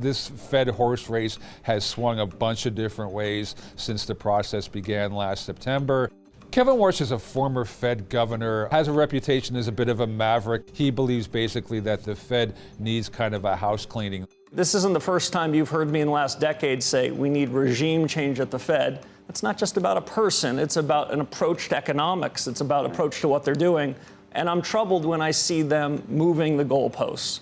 This Fed horse race has swung a bunch of different ways since the process began last September. Kevin Warsh is a former Fed governor, has a reputation as a bit of a maverick. He believes basically that the Fed needs kind of a house cleaning. This isn't the first time you've heard me in the last decade say we need regime change at the Fed. It's not just about a person, it's about an approach to economics. It's about approach to what they're doing. And I'm troubled when I see them moving the goalposts.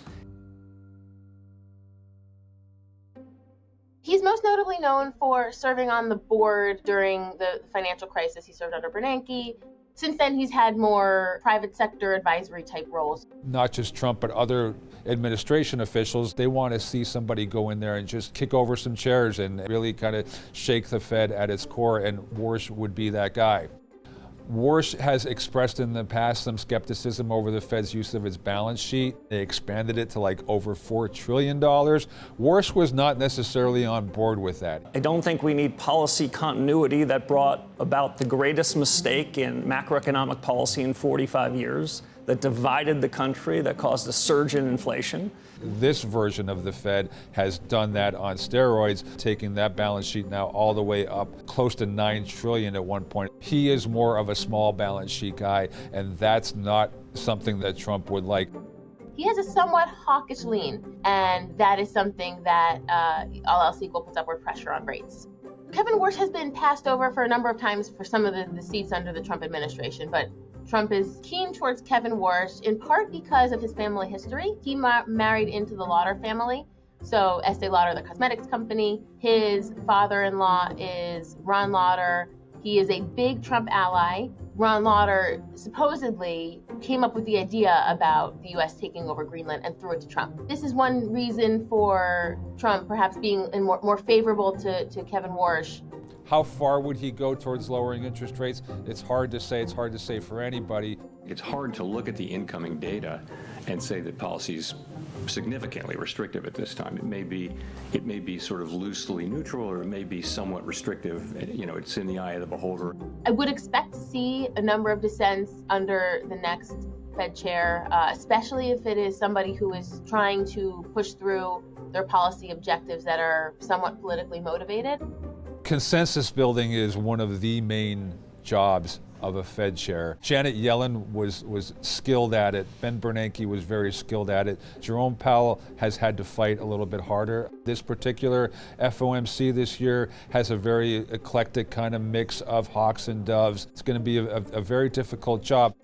He's most notably known for serving on the board during the financial crisis. He served under Bernanke. Since then, he's had more private sector advisory type roles. Not just Trump, but other administration officials, they want to see somebody go in there and just kick over some chairs and really kind of shake the Fed at its core, and Warsh would be that guy. Warsh has expressed in the past some skepticism over the Fed's use of its balance sheet. They expanded it to like over $4 trillion. Warsh was not necessarily on board with that. I don't think we need policy continuity that brought about the greatest mistake in macroeconomic policy in 45 years, that divided the country, that caused a surge in inflation. This version of the Fed has done that on steroids, taking that balance sheet now all the way up close to $9 trillion at one point. He is more of a small balance sheet guy, and that's not something that Trump would like. He has a somewhat hawkish lean, and that is something that, all else equal, puts upward pressure on rates. Kevin Warsh has been passed over for a number of times for some of the seats under the Trump administration, but Trump is keen towards Kevin Warsh, in part because of his family history. He married into the Lauder family, so Estee Lauder, the cosmetics company. His father-in-law is Ron Lauder. He is a big Trump ally. Ron Lauder supposedly came up with the idea about the U.S. taking over Greenland and threw it to Trump. This is one reason for Trump perhaps being more favorable to Kevin Warsh. How far would he go towards lowering interest rates? It's hard to say. It's hard to say for anybody. It's hard to look at the incoming data and say that policy is significantly restrictive at this time. It may be sort of loosely neutral, or it may be somewhat restrictive. You know, it's in the eye of the beholder. I would expect to see a number of dissents under the next Fed chair, especially if it is somebody who is trying to push through their policy objectives that are somewhat politically motivated. Consensus building is one of the main jobs of a Fed chair. Janet Yellen was skilled at it. Ben Bernanke was very skilled at it. Jerome Powell has had to fight a little bit harder. This particular FOMC this year has a very eclectic kind of mix of hawks and doves. It's going to be a very difficult job.